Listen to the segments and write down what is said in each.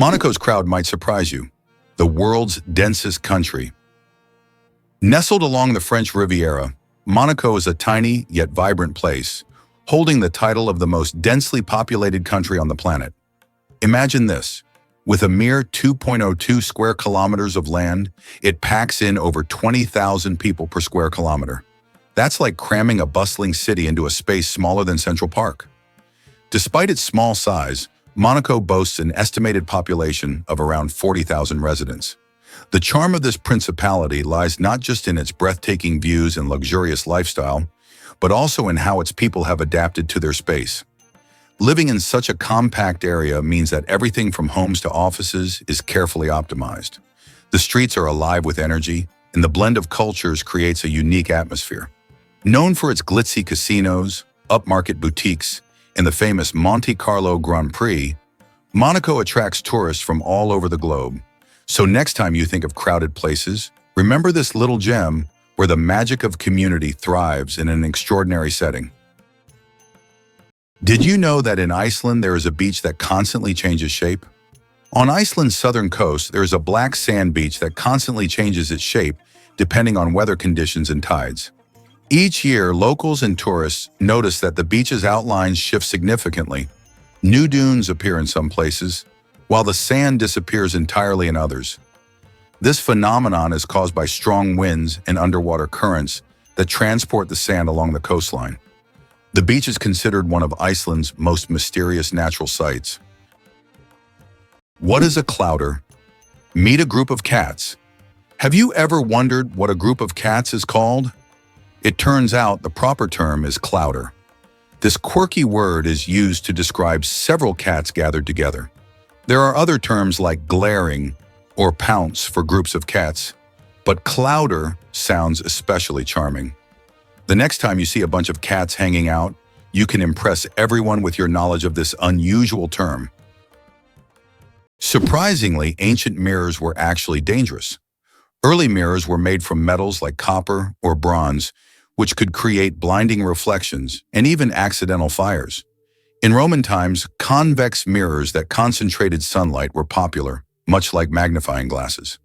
Monacos Crowd might surprise you. The world's densest country. Nestled along the French Riviera, Monaco is a tiny yet vibrant place, holding the title of the most densely populated country on the planet. Imagine this. With a mere 2.02 square kilometers of land, it packs in over 20,000 people per square kilometer. That's like cramming a bustling city into a space smaller than Central Park. Despite its small size, Monaco boasts an estimated population of around 40,000 residents. The charm of this principality lies not just in its breathtaking views and luxurious lifestyle, but also in how its people have adapted to their space. Living in such a compact area means that everything from homes to offices is carefully optimized. The streets are alive with energy, and the blend of cultures creates a unique atmosphere. Known for its glitzy casinos, upmarket boutiques, and the famous Monte Carlo Grand Prix, Monaco attracts tourists from all over the globe. So next time you think of crowded places, remember this little gem where the magic of community thrives in an extraordinary setting. Did you know that in Iceland there is a beach that constantly changes shape? On Iceland's southern coast, there is a black sand beach that constantly changes its shape depending on weather conditions and tides. Each year, locals and tourists notice that the beach's outlines shift significantly. New dunes appear in some places, while the sand disappears entirely in others. This phenomenon is caused by strong winds and underwater currents that transport the sand along the coastline. The beach is considered one of Iceland's most mysterious natural sights. What is a clouder? Meet a group of cats. Have you ever wondered what a group of cats is called? It turns out the proper term is clouder. This quirky word is used to describe several cats gathered together. There are other terms like glaring or pounce for groups of cats, but clouder sounds especially charming. The next time you see a bunch of cats hanging out, you can impress everyone with your knowledge of this unusual term. Surprisingly, ancient mirrors were actually dangerous. Early mirrors were made from metals like copper or bronze, which could create blinding reflections and even accidental fires. In Roman times, convex mirrors that concentrated sunlight were popular, much like magnifying glasses.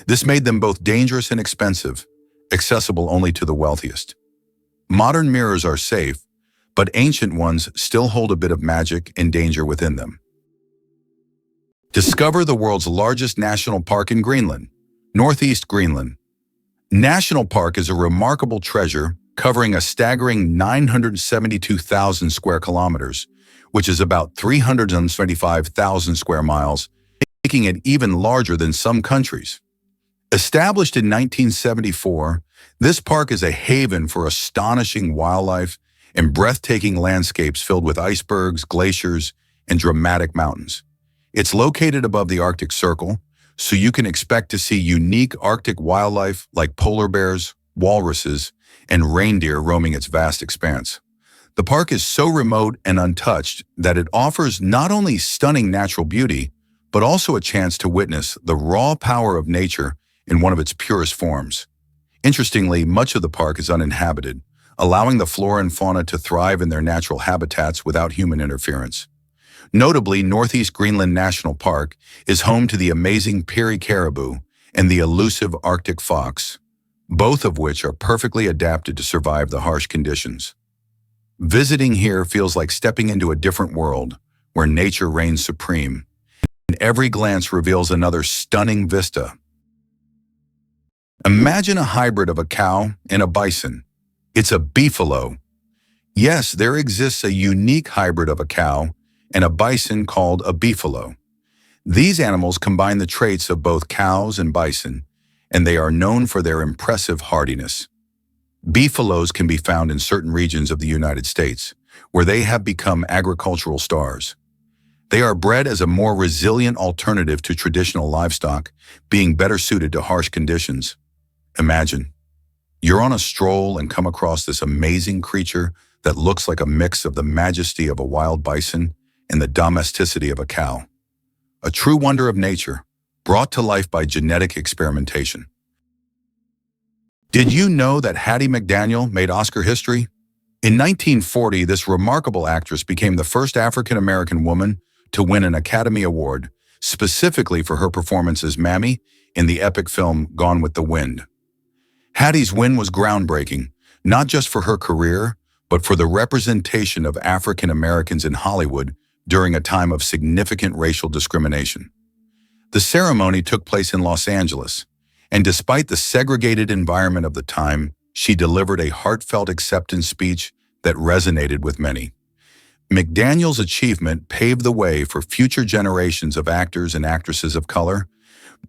This made them both dangerous and expensive, accessible only to the wealthiest. Modern mirrors are safe, but ancient ones still hold a bit of magic and danger within them. Discover the world's largest national park in Greenland, Northeast Greenland. National Park is a remarkable treasure covering a staggering 972,000 square kilometers, which is about 375,000 square miles, making it even larger than some countries. Established in 1974, this park is a haven for astonishing wildlife and breathtaking landscapes filled with icebergs, glaciers, and dramatic mountains. It's located above the Arctic Circle, so you can expect to see unique Arctic wildlife like polar bears, walruses, and reindeer roaming its vast expanse. The park is so remote and untouched that it offers not only stunning natural beauty, but also a chance to witness the raw power of nature in one of its purest forms. Interestingly, much of the park is uninhabited, allowing the flora and fauna to thrive in their natural habitats without human interference. Notably, Northeast Greenland National Park is home to the amazing Peary caribou and the elusive Arctic fox, both of which are perfectly adapted to survive the harsh conditions. Visiting here feels like stepping into a different world where nature reigns supreme, and every glance reveals another stunning vista. Imagine a hybrid of a cow and a bison. It's a beefalo. Yes, there exists a unique hybrid of a cow and a bison called a beefalo. These animals combine the traits of both cows and bison, and they are known for their impressive hardiness. Beefalos can be found in certain regions of the United States, where they have become agricultural stars. They are bred as a more resilient alternative to traditional livestock, being better suited to harsh conditions. Imagine, you're on a stroll and come across this amazing creature that looks like a mix of the majesty of a wild bison and the domesticity of a cow. A true wonder of nature, brought to life by genetic experimentation. Did you know that Hattie McDaniel made Oscar history? In 1940, this remarkable actress became the first African-American woman to win an Academy Award, specifically for her performance as Mammy in the epic film Gone with the Wind. Hattie's win was groundbreaking, not just for her career, but for the representation of African Americans in Hollywood during a time of significant racial discrimination. The ceremony took place in Los Angeles, and despite the segregated environment of the time, she delivered a heartfelt acceptance speech that resonated with many. McDaniel's achievement paved the way for future generations of actors and actresses of color,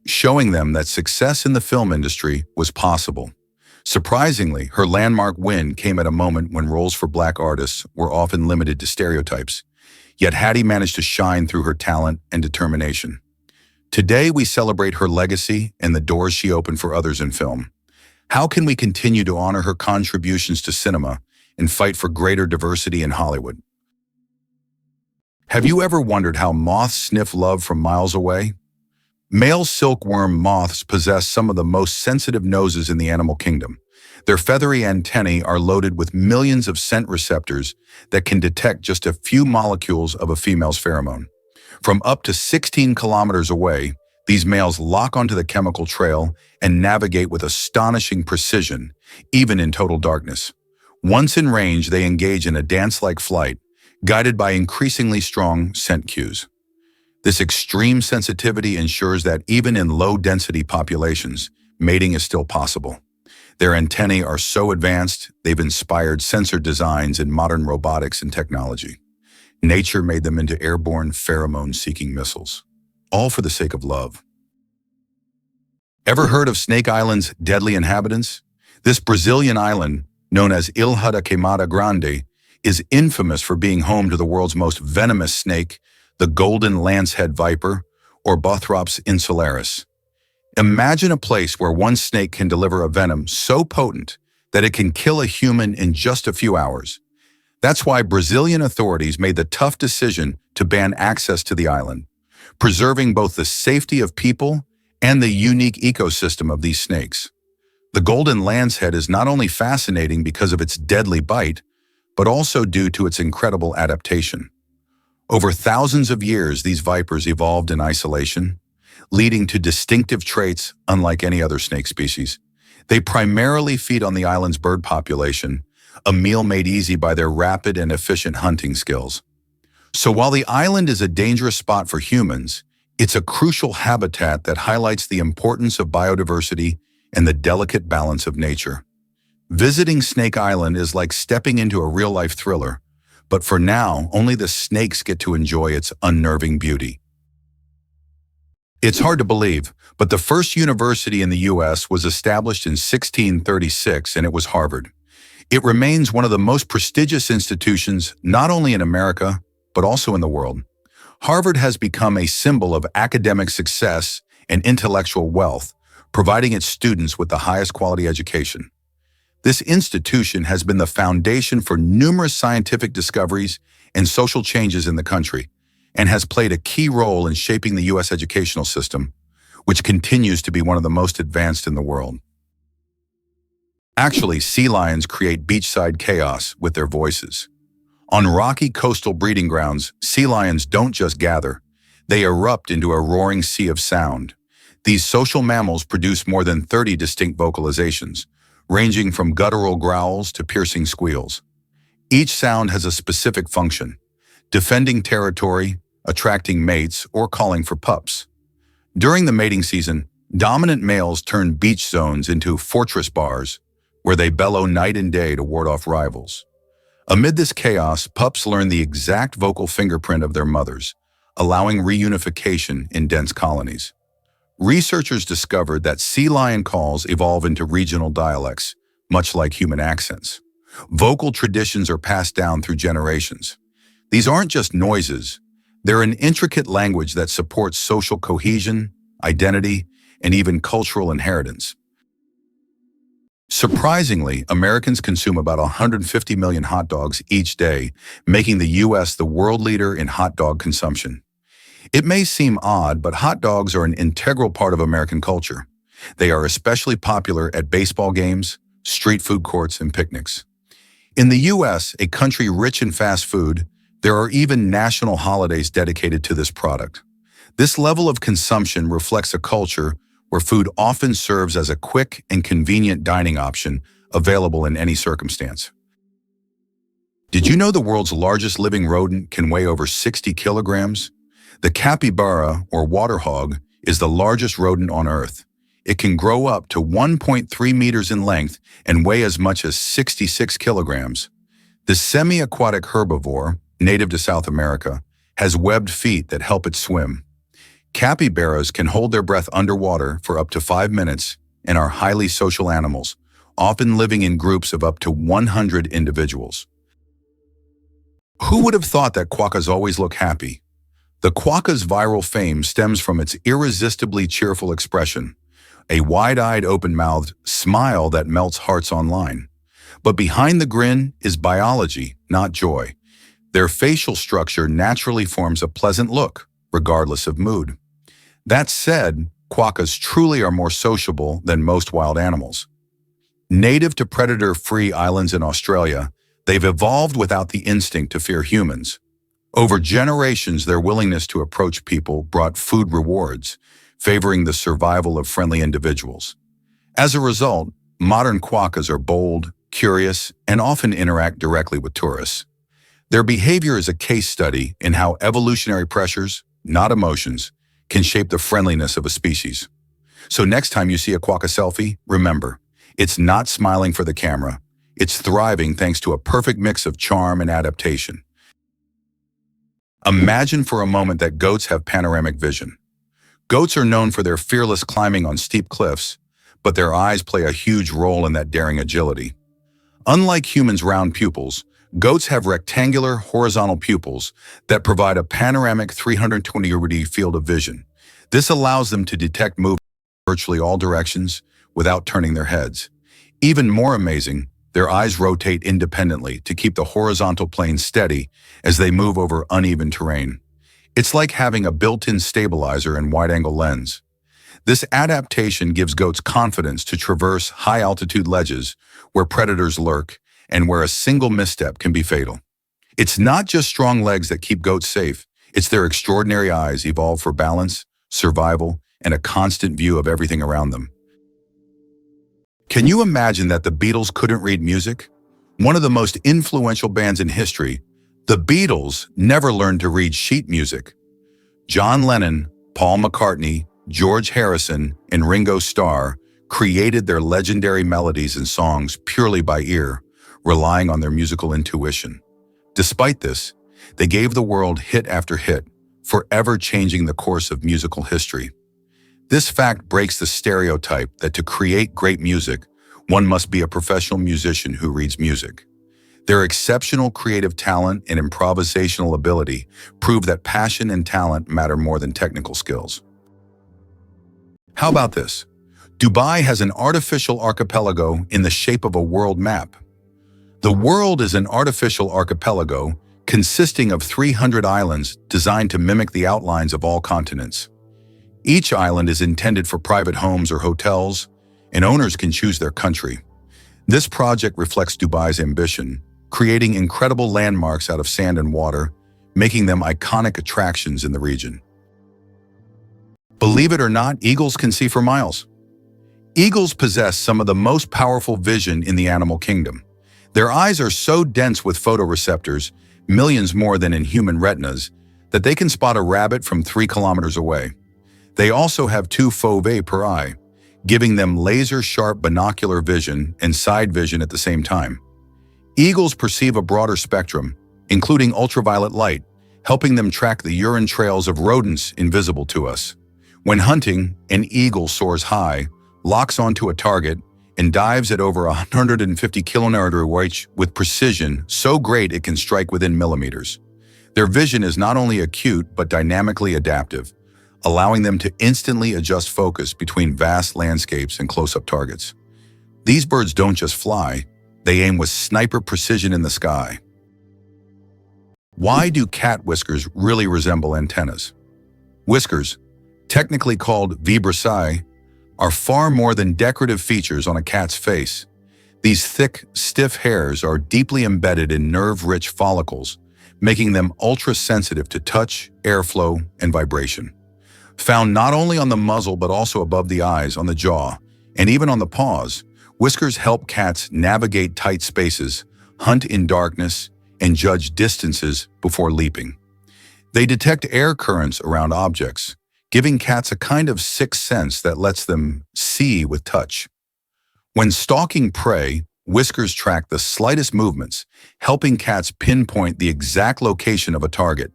showing them that success in the film industry was possible. Surprisingly, her landmark win came at a moment when roles for Black artists were often limited to stereotypes. Yet Hattie managed to shine through her talent and determination. Today, we celebrate her legacy and the doors she opened for others in film. How can we continue to honor her contributions to cinema and fight for greater diversity in Hollywood? Have you ever wondered how moths sniff love from miles away? Male silkworm moths possess some of the most sensitive noses in the animal kingdom. Their feathery antennae are loaded with millions of scent receptors that can detect just a few molecules of a female's pheromone. From up to 16 kilometers away, these males lock onto the chemical trail and navigate with astonishing precision, even in total darkness. Once in range, they engage in a dance-like flight, guided by increasingly strong scent cues. This extreme sensitivity ensures that even in low-density populations, mating is still possible. Their antennae are so advanced, they've inspired sensor designs in modern robotics and technology. Nature made them into airborne pheromone-seeking missiles, all for the sake of love. Ever heard of Snake Island's deadly inhabitants? This Brazilian island, known as Ilha da Queimada Grande, is infamous for being home to the world's most venomous snake, the golden lancehead viper, or Bothrops insularis. Imagine a place where one snake can deliver a venom so potent that it can kill a human in just a few hours. That's why Brazilian authorities made the tough decision to ban access to the island, preserving both the safety of people and the unique ecosystem of these snakes. The golden lancehead is not only fascinating because of its deadly bite, but also due to its incredible adaptation. Over thousands of years, these vipers evolved in isolation, leading to distinctive traits unlike any other snake species. They primarily feed on the island's bird population, a meal made easy by their rapid and efficient hunting skills. So while the island is a dangerous spot for humans, it's a crucial habitat that highlights the importance of biodiversity and the delicate balance of nature. Visiting Snake Island is like stepping into a real-life thriller, but for now, only the snakes get to enjoy its unnerving beauty. It's hard to believe, but the first university in the U.S. was established in 1636, and it was Harvard. It remains one of the most prestigious institutions not only in America, but also in the world. Harvard has become a symbol of academic success and intellectual wealth, providing its students with the highest quality education. This institution has been the foundation for numerous scientific discoveries and social changes in the country, and has played a key role in shaping the U.S. educational system, which continues to be one of the most advanced in the world. Actually, sea lions create beachside chaos with their voices. On rocky coastal breeding grounds, sea lions don't just gather, they erupt into a roaring sea of sound. These social mammals produce more than 30 distinct vocalizations, ranging from guttural growls to piercing squeals. Each sound has a specific function: defending territory, attracting mates, or calling for pups. During the mating season, dominant males turn beach zones into fortress bars, where they bellow night and day to ward off rivals. Amid this chaos, pups learn the exact vocal fingerprint of their mothers, allowing reunification in dense colonies. Researchers discovered that sea lion calls evolve into regional dialects, much like human accents. Vocal traditions are passed down through generations. These aren't just noises, they're an intricate language that supports social cohesion, identity, and even cultural inheritance. Surprisingly, Americans consume about 150 million hot dogs each day, making the U.S. the world leader in hot dog consumption. It may seem odd, but hot dogs are an integral part of American culture. They are especially popular at baseball games, street food courts, and picnics. In the U.S., a country rich in fast food, there are even national holidays dedicated to this product. This level of consumption reflects a culture where food often serves as a quick and convenient dining option available in any circumstance. Did you know the world's largest living rodent can weigh over 60 kilograms? The capybara, or water hog, is the largest rodent on Earth. It can grow up to 1.3 meters in length and weigh as much as 66 kilograms. The semi-aquatic herbivore, native to South America, has webbed feet that help it swim. Capybaras can hold their breath underwater for up to 5 minutes and are highly social animals, often living in groups of up to 100 individuals. Who would have thought that quaccas always look happy? The quacca's viral fame stems from its irresistibly cheerful expression, a wide-eyed, open-mouthed smile that melts hearts online. But behind the grin is biology, not joy. Their facial structure naturally forms a pleasant look, regardless of mood. That said, quaccas truly are more sociable than most wild animals. Native to predator-free islands in Australia, they've evolved without the instinct to fear humans. Over generations, their willingness to approach people brought food rewards, favoring the survival of friendly individuals. As a result, modern quaccas are bold, curious, and often interact directly with tourists. Their behavior is a case study in how evolutionary pressures, not emotions, can shape the friendliness of a species. So next time you see a quaca selfie, remember, it's not smiling for the camera. It's thriving thanks to a perfect mix of charm and adaptation. Imagine for a moment that goats have panoramic vision. Goats are known for their fearless climbing on steep cliffs, but their eyes play a huge role in that daring agility. Unlike humans' round pupils, goats have rectangular, horizontal pupils that provide a panoramic 320-degree field of vision. This allows them to detect movement in virtually all directions without turning their heads. Even more amazing, their eyes rotate independently to keep the horizontal plane steady as they move over uneven terrain. It's like having a built-in stabilizer and wide-angle lens. This adaptation gives goats confidence to traverse high-altitude ledges where predators lurk and where a single misstep can be fatal. It's not just strong legs that keep goats safe, it's their extraordinary eyes evolved for balance, survival, and a constant view of everything around them. Can you imagine that the Beatles couldn't read music? One of the most influential bands in history, the Beatles never learned to read sheet music. John Lennon, Paul McCartney, George Harrison, and Ringo Starr created their legendary melodies and songs purely by ear, relying on their musical intuition. Despite this, they gave the world hit after hit, forever changing the course of musical history. This fact breaks the stereotype that to create great music, one must be a professional musician who reads music. Their exceptional creative talent and improvisational ability prove that passion and talent matter more than technical skills. How about this? Dubai has an artificial archipelago in the shape of a world map. The world is an artificial archipelago consisting of 300 islands designed to mimic the outlines of all continents. Each island is intended for private homes or hotels, and owners can choose their country. This project reflects Dubai's ambition, creating incredible landmarks out of sand and water, making them iconic attractions in the region. Believe it or not, eagles can see for miles. Eagles possess some of the most powerful vision in the animal kingdom. Their eyes are so dense with photoreceptors, millions more than in human retinas, that they can spot a rabbit from 3 kilometers away. They also have 2 foveae per eye, giving them laser-sharp binocular vision and side vision at the same time. Eagles perceive a broader spectrum, including ultraviolet light, helping them track the urine trails of rodents invisible to us. When hunting, an eagle soars high, locks onto a target, and dives at over 150 km/h with precision so great it can strike within millimeters. Their vision is not only acute but dynamically adaptive, allowing them to instantly adjust focus between vast landscapes and close-up targets. These birds don't just fly, they aim with sniper precision in the sky. Why do cat whiskers really resemble antennas? Whiskers, technically called vibrissae, are far more than decorative features on a cat's face. These thick, stiff hairs are deeply embedded in nerve-rich follicles, making them ultra-sensitive to touch, airflow, and vibration. Found not only on the muzzle but also above the eyes, on the jaw, and even on the paws, whiskers help cats navigate tight spaces, hunt in darkness, and judge distances before leaping. They detect air currents around objects, giving cats a kind of sixth sense that lets them see with touch. When stalking prey, whiskers track the slightest movements, helping cats pinpoint the exact location of a target.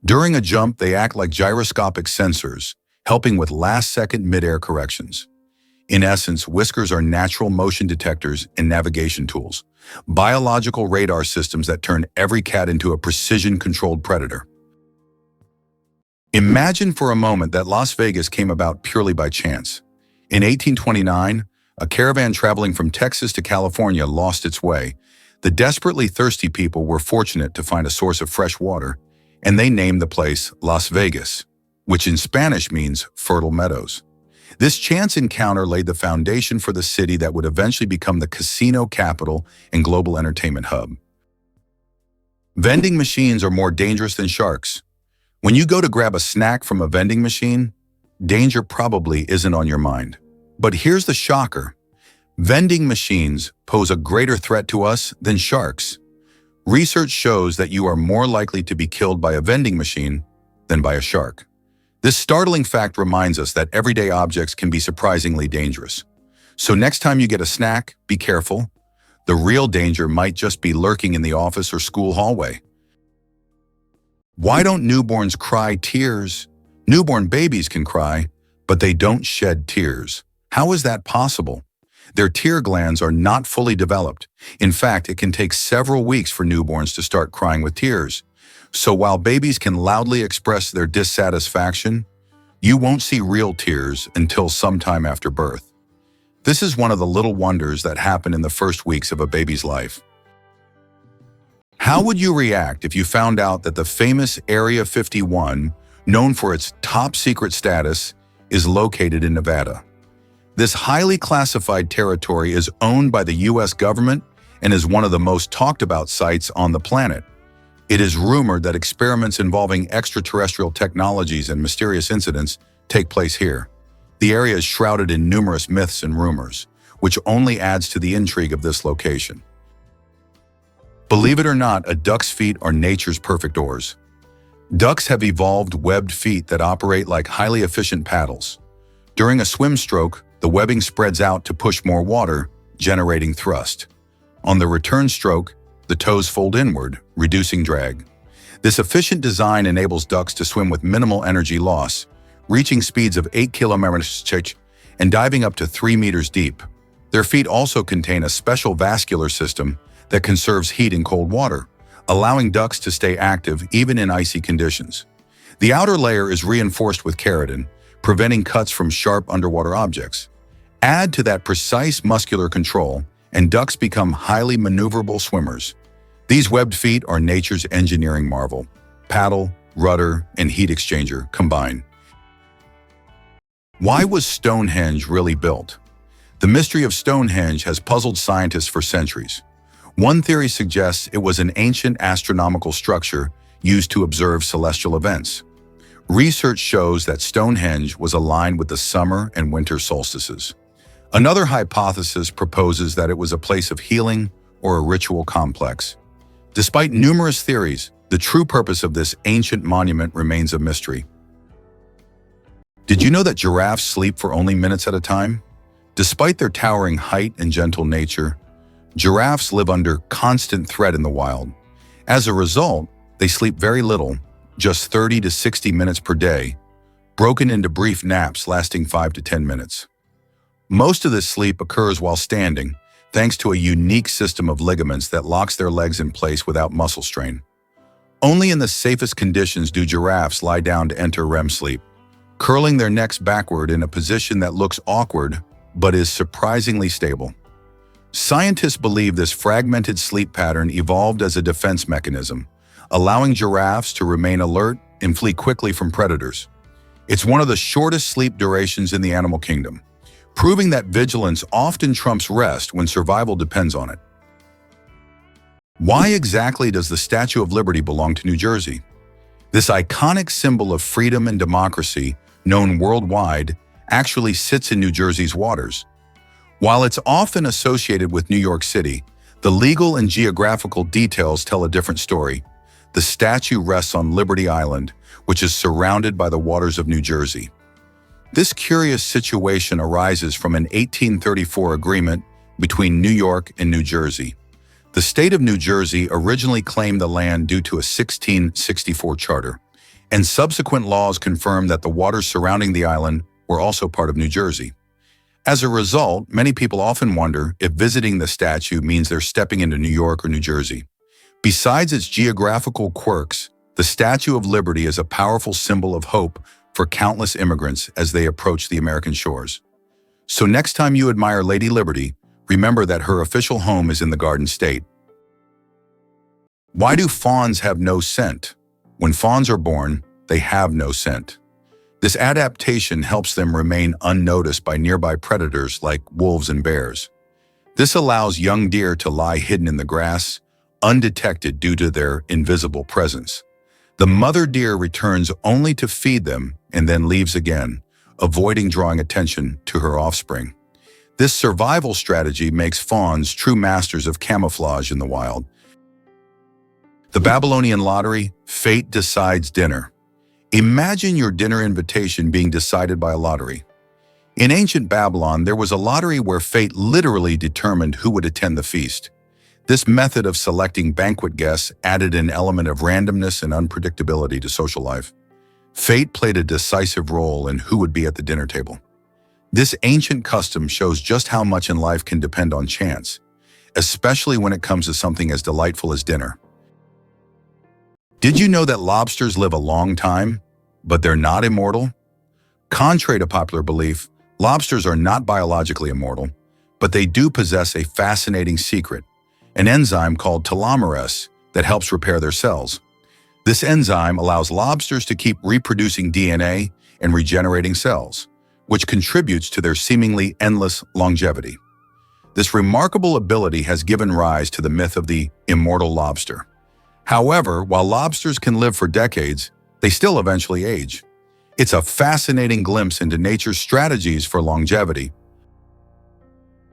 During a jump, they act like gyroscopic sensors, helping with last-second mid-air corrections. In essence, whiskers are natural motion detectors and navigation tools, biological radar systems that turn every cat into a precision-controlled predator. Imagine for a moment that Las Vegas came about purely by chance. In 1829, a caravan traveling from Texas to California lost its way. The desperately thirsty people were fortunate to find a source of fresh water, and they named the place Las Vegas, which in Spanish means fertile meadows. This chance encounter laid the foundation for the city that would eventually become the casino capital and global entertainment hub. Vending machines are more dangerous than sharks. When you go to grab a snack from a vending machine, danger probably isn't on your mind. But here's the shocker. Vending machines pose a greater threat to us than sharks. Research shows that you are more likely to be killed by a vending machine than by a shark. This startling fact reminds us that everyday objects can be surprisingly dangerous. So next time you get a snack, be careful. The real danger might just be lurking in the office or school hallway. Why don't newborns cry tears? Newborn babies can cry, but they don't shed tears. How is that possible? Their tear glands are not fully developed. In fact, it can take several weeks for newborns to start crying with tears. So while babies can loudly express their dissatisfaction, you won't see real tears until sometime after birth. This is one of the little wonders that happen in the first weeks of a baby's life. How would you react if you found out that the famous Area 51, known for its top secret status, is located in Nevada? This highly classified territory is owned by the U.S. government and is one of the most talked about sites on the planet. It is rumored that experiments involving extraterrestrial technologies and mysterious incidents take place here. The area is shrouded in numerous myths and rumors, which only adds to the intrigue of this location. Believe it or not, a duck's feet are nature's perfect oars. Ducks have evolved webbed feet that operate like highly efficient paddles. During a swim stroke, the webbing spreads out to push more water, generating thrust. On the return stroke, the toes fold inward, reducing drag. This efficient design enables ducks to swim with minimal energy loss, reaching speeds of 8 km/h and diving up to 3 meters deep. Their feet also contain a special vascular system that conserves heat in cold water, allowing ducks to stay active even in icy conditions. The outer layer is reinforced with keratin, preventing cuts from sharp underwater objects. Add to that precise muscular control, and ducks become highly maneuverable swimmers. These webbed feet are nature's engineering marvel. Paddle, rudder, and heat exchanger combine. Why was Stonehenge really built? The mystery of Stonehenge has puzzled scientists for centuries. One theory suggests it was an ancient astronomical structure used to observe celestial events. Research shows that Stonehenge was aligned with the summer and winter solstices. Another hypothesis proposes that it was a place of healing or a ritual complex. Despite numerous theories, the true purpose of this ancient monument remains a mystery. Did you know that giraffes sleep for only minutes at a time? Despite their towering height and gentle nature, giraffes live under constant threat in the wild. As a result, they sleep very little, just 30 to 60 minutes per day, broken into brief naps lasting 5 to 10 minutes. Most of this sleep occurs while standing, thanks to a unique system of ligaments that locks their legs in place without muscle strain. Only in the safest conditions do giraffes lie down to enter REM sleep, curling their necks backward in a position that looks awkward but is surprisingly stable. Scientists believe this fragmented sleep pattern evolved as a defense mechanism, allowing giraffes to remain alert and flee quickly from predators. It's one of the shortest sleep durations in the animal kingdom, proving that vigilance often trumps rest when survival depends on it. Why exactly does the Statue of Liberty belong to New Jersey? This iconic symbol of freedom and democracy known worldwide, actually sits in New Jersey's waters. While it's often associated with New York City, the legal and geographical details tell a different story. The statue rests on Liberty Island, which is surrounded by the waters of New Jersey. This curious situation arises from an 1834 agreement between New York and New Jersey. The state of New Jersey originally claimed the land due to a 1664 charter, and subsequent laws confirmed that the waters surrounding the island were also part of New Jersey. As a result, many people often wonder if visiting the statue means they're stepping into New York or New Jersey. Besides its geographical quirks, the Statue of Liberty is a powerful symbol of hope for countless immigrants as they approach the American shores. So next time you admire Lady Liberty, remember that her official home is in the Garden State. Why do fawns have no scent? When fawns are born, they have no scent. This adaptation helps them remain unnoticed by nearby predators like wolves and bears. This allows young deer to lie hidden in the grass, undetected due to their invisible presence. The mother deer returns only to feed them and then leaves again, avoiding drawing attention to her offspring. This survival strategy makes fawns true masters of camouflage in the wild. The Babylonian lottery, fate decides dinner. Imagine your dinner invitation being decided by a lottery. In ancient Babylon, there was a lottery where fate literally determined who would attend the feast. This method of selecting banquet guests added an element of randomness and unpredictability to social life. Fate played a decisive role in who would be at the dinner table. This ancient custom shows just how much in life can depend on chance, especially when it comes to something as delightful as dinner. Did you know that lobsters live a long time, but they're not immortal? Contrary to popular belief, lobsters are not biologically immortal, but they do possess a fascinating secret, an enzyme called telomerase that helps repair their cells. This enzyme allows lobsters to keep reproducing DNA and regenerating cells, which contributes to their seemingly endless longevity. This remarkable ability has given rise to the myth of the immortal lobster. However, while lobsters can live for decades, they still eventually age. It's a fascinating glimpse into nature's strategies for longevity.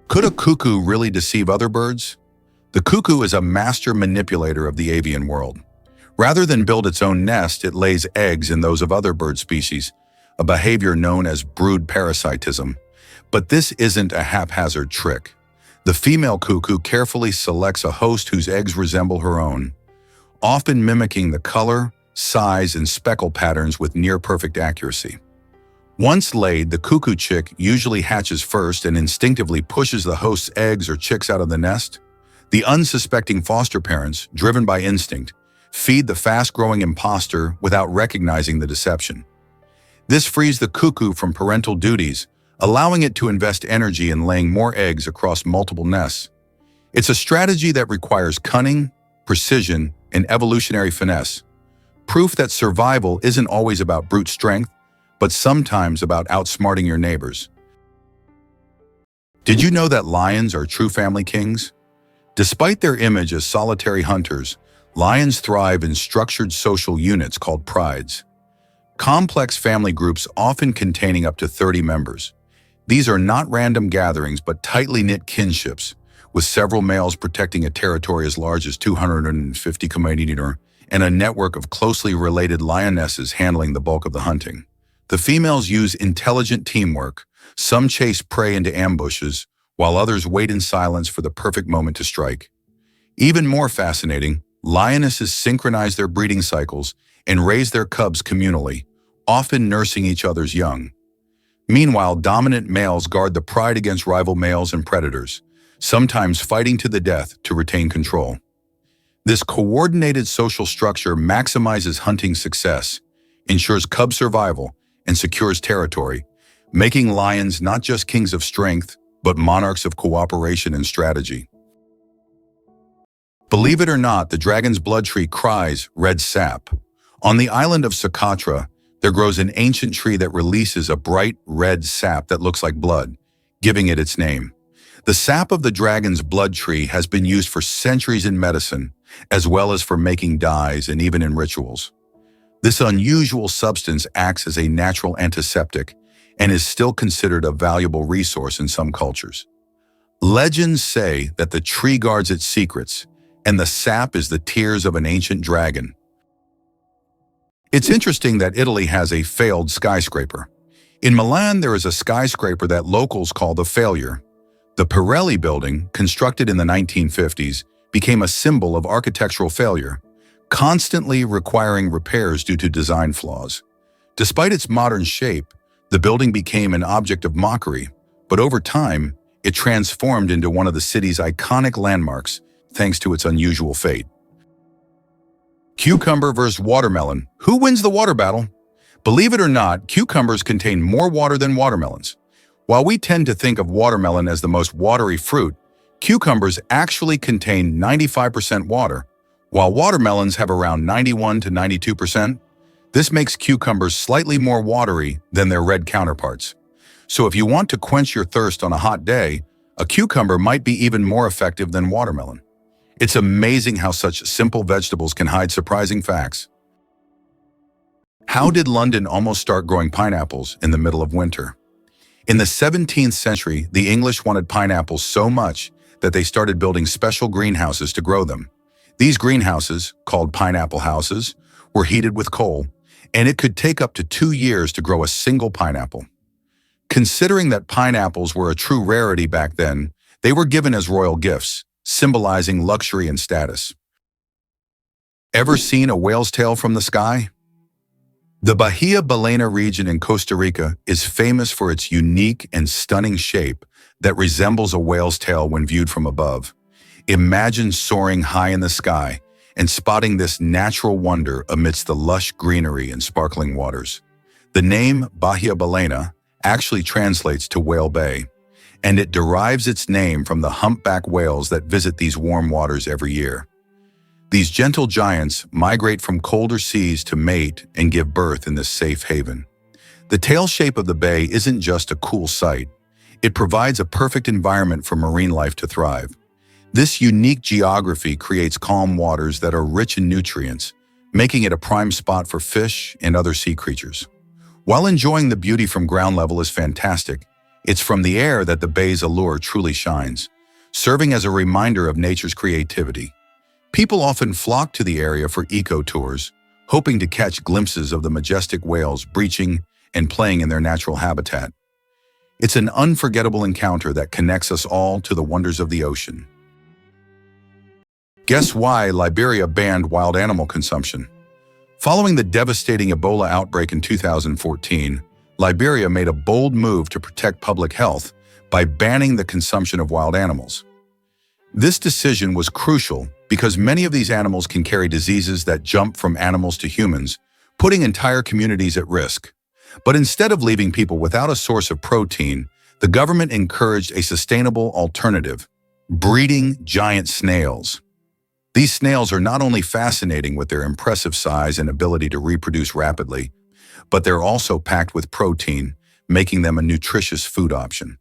Could a cuckoo really deceive other birds? The cuckoo is a master manipulator of the avian world. Rather than build its own nest, it lays eggs in those of other bird species, a behavior known as brood parasitism. But this isn't a haphazard trick. The female cuckoo carefully selects a host whose eggs resemble her own, often mimicking the color, size, and speckle patterns with near-perfect accuracy. Once laid, the cuckoo chick usually hatches first and instinctively pushes the host's eggs or chicks out of the nest. The unsuspecting foster parents, driven by instinct, feed the fast-growing imposter without recognizing the deception. This frees the cuckoo from parental duties, allowing it to invest energy in laying more eggs across multiple nests. It's a strategy that requires cunning, precision, and evolutionary finesse, proof that survival isn't always about brute strength, but sometimes about outsmarting your neighbors. Did you know that lions are true family kings? Despite their image as solitary hunters, lions thrive in structured social units called prides. Complex family groups often containing up to 30 members. These are not random gatherings but tightly knit kinships, with several males protecting a territory as large as 250 km and a network of closely related lionesses handling the bulk of the hunting. The females use intelligent teamwork. Some chase prey into ambushes, while others wait in silence for the perfect moment to strike. Even more fascinating, lionesses synchronize their breeding cycles and raise their cubs communally, often nursing each other's young. Meanwhile, dominant males guard the pride against rival males and predators, sometimes fighting to the death to retain control. This coordinated social structure maximizes hunting success, ensures cub survival, and secures territory, making lions not just kings of strength, but monarchs of cooperation and strategy. Believe it or not, the dragon's blood tree cries red sap. On the island of Socotra, there grows an ancient tree that releases a bright red sap that looks like blood, giving it its name. The sap of the dragon's blood tree has been used for centuries in medicine, as well as for making dyes and even in rituals. This unusual substance acts as a natural antiseptic and is still considered a valuable resource in some cultures. Legends say that the tree guards its secrets, and the sap is the tears of an ancient dragon. It's interesting that Italy has a failed skyscraper. In Milan, there is a skyscraper that locals call the failure. The Pirelli building, constructed in the 1950s, became a symbol of architectural failure, constantly requiring repairs due to design flaws. Despite its modern shape, the building became an object of mockery, but over time, it transformed into one of the city's iconic landmarks thanks to its unusual fate. Cucumber versus watermelon. Who wins the water battle? Believe it or not, cucumbers contain more water than watermelons. While we tend to think of watermelon as the most watery fruit, cucumbers actually contain 95% water, while watermelons have around 91 to 92%. This makes cucumbers slightly more watery than their red counterparts. So if you want to quench your thirst on a hot day, a cucumber might be even more effective than watermelon. It's amazing how such simple vegetables can hide surprising facts. How did London almost start growing pineapples in the middle of winter? In the 17th century, the English wanted pineapples so much that they started building special greenhouses to grow them. These greenhouses, called pineapple houses, were heated with coal, and it could take up to 2 years to grow a single pineapple. Considering that pineapples were a true rarity back then, they were given as royal gifts, symbolizing luxury and status. Ever seen a whale's tail from the sky? The Bahia Balena region in Costa Rica is famous for its unique and stunning shape that resembles a whale's tail when viewed from above. Imagine soaring high in the sky and spotting this natural wonder amidst the lush greenery and sparkling waters. The name Bahia Balena actually translates to Whale Bay, and it derives its name from the humpback whales that visit these warm waters every year. These gentle giants migrate from colder seas to mate and give birth in this safe haven. The tail shape of the bay isn't just a cool sight. It provides a perfect environment for marine life to thrive. This unique geography creates calm waters that are rich in nutrients, making it a prime spot for fish and other sea creatures. While enjoying the beauty from ground level is fantastic, it's from the air that the bay's allure truly shines, serving as a reminder of nature's creativity. People often flock to the area for eco-tours, hoping to catch glimpses of the majestic whales breaching and playing in their natural habitat. It's an unforgettable encounter that connects us all to the wonders of the ocean. Guess why Liberia banned wild animal consumption? Following the devastating Ebola outbreak in 2014, Liberia made a bold move to protect public health by banning the consumption of wild animals. This decision was crucial because many of these animals can carry diseases that jump from animals to humans, putting entire communities at risk. But instead of leaving people without a source of protein, the government encouraged a sustainable alternative: breeding giant snails. These snails are not only fascinating with their impressive size and ability to reproduce rapidly, but they're also packed with protein, making them a nutritious food option.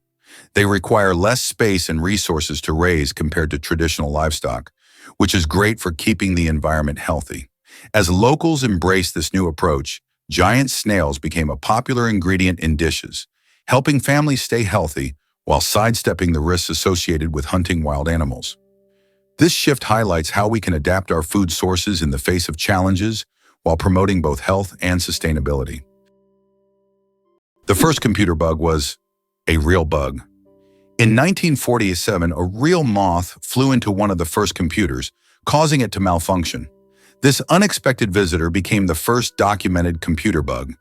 They require less space and resources to raise compared to traditional livestock, which is great for keeping the environment healthy. As locals embraced this new approach, giant snails became a popular ingredient in dishes, helping families stay healthy while sidestepping the risks associated with hunting wild animals. This shift highlights how we can adapt our food sources in the face of challenges while promoting both health and sustainability. The first computer bug was a real bug. In 1947, a real moth flew into one of the first computers, causing it to malfunction. This unexpected visitor became the first documented computer bug.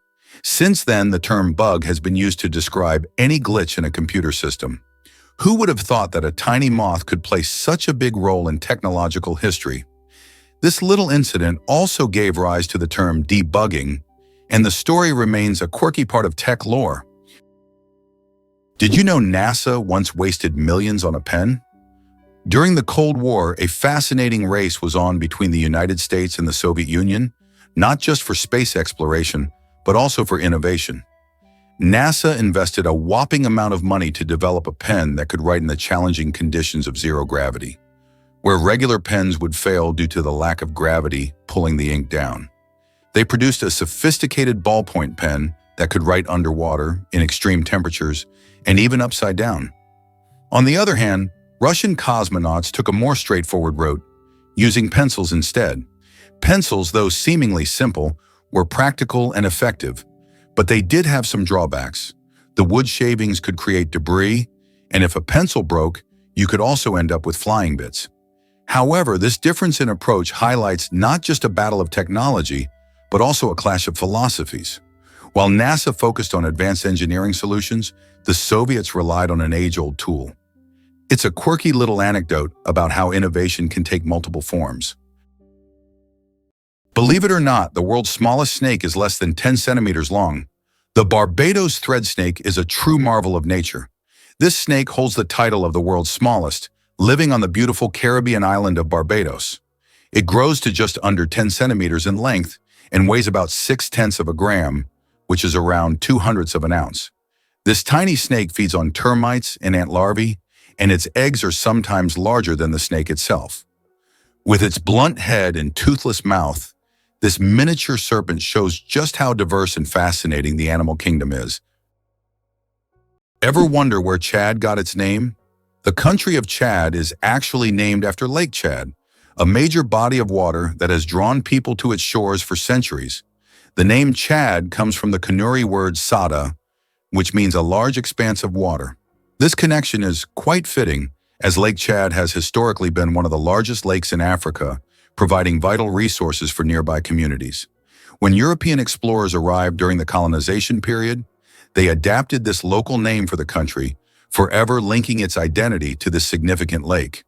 Since then, the term bug has been used to describe any glitch in a computer system. Who would have thought that a tiny moth could play such a big role in technological history? This little incident also gave rise to the term debugging, and the story remains a quirky part of tech lore. Did you know NASA once wasted millions on a pen? During the Cold War, a fascinating race was on between the United States and the Soviet Union, not just for space exploration, but also for innovation. NASA invested a whopping amount of money to develop a pen that could write in the challenging conditions of zero gravity, where regular pens would fail due to the lack of gravity pulling the ink down. They produced a sophisticated ballpoint pen that could write underwater, in extreme temperatures, and even upside down. On the other hand, Russian cosmonauts took a more straightforward route, using pencils instead. Pencils, though seemingly simple, were practical and effective, but they did have some drawbacks. The wood shavings could create debris, and if a pencil broke, you could also end up with flying bits. However, this difference in approach highlights not just a battle of technology, but also a clash of philosophies. While NASA focused on advanced engineering solutions, the Soviets relied on an age-old tool. It's a quirky little anecdote about how innovation can take multiple forms. Believe it or not, the world's smallest snake is less than 10 centimeters long. The Barbados thread snake is a true marvel of nature. This snake holds the title of the world's smallest, living on the beautiful Caribbean island of Barbados. It grows to just under 10 centimeters in length and weighs about 0.6 of a gram, which is around 0.02 of an ounce. This tiny snake feeds on termites and ant larvae, and its eggs are sometimes larger than the snake itself. With its blunt head and toothless mouth, this miniature serpent shows just how diverse and fascinating the animal kingdom is. Ever wonder where Chad got its name? The country of Chad is actually named after Lake Chad, a major body of water that has drawn people to its shores for centuries. The name Chad comes from the Kanuri word sada, which means a large expanse of water. This connection is quite fitting, as Lake Chad has historically been one of the largest lakes in Africa, providing vital resources for nearby communities. When European explorers arrived during the colonization period, they adapted this local name for the country, forever linking its identity to this significant lake.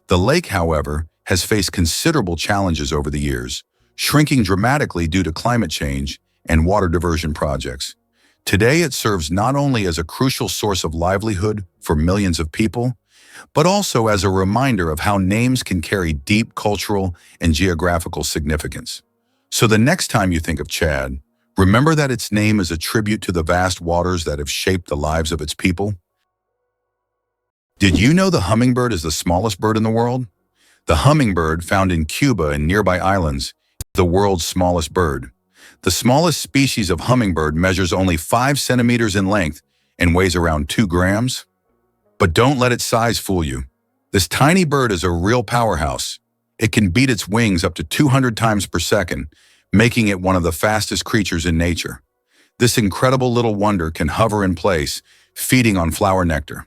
The lake, however, has faced considerable challenges over the years, shrinking dramatically due to climate change and water diversion projects. Today, it serves not only as a crucial source of livelihood for millions of people, but also as a reminder of how names can carry deep cultural and geographical significance. So the next time you think of Chad, remember that its name is a tribute to the vast waters that have shaped the lives of its people. Did you know the hummingbird is the smallest bird in the world? The hummingbird, found in Cuba and nearby islands, is the world's smallest bird. The smallest species of hummingbird measures only 5 centimeters in length and weighs around 2 grams. But don't let its size fool you. This tiny bird is a real powerhouse. It can beat its wings up to 200 times per second, making it one of the fastest creatures in nature. This incredible little wonder can hover in place, feeding on flower nectar.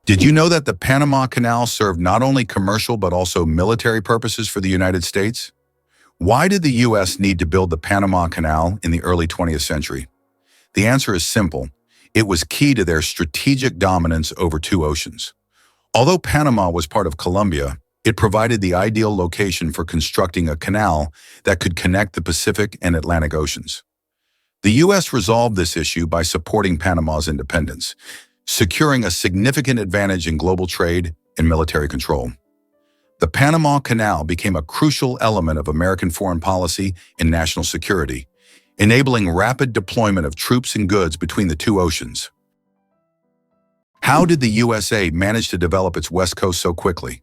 Did you know that the Panama Canal served not only commercial but also military purposes for the United States? Why did the U.S. need to build the Panama Canal in the early 20th century? The answer is simple. It was key to their strategic dominance over 2 oceans. Although Panama was part of Colombia, it provided the ideal location for constructing a canal that could connect the Pacific and Atlantic Oceans. The U.S. resolved this issue by supporting Panama's independence, securing a significant advantage in global trade and military control. The Panama Canal became a crucial element of American foreign policy and national security, enabling rapid deployment of troops and goods between the 2 oceans. How did the USA manage to develop its west coast so quickly?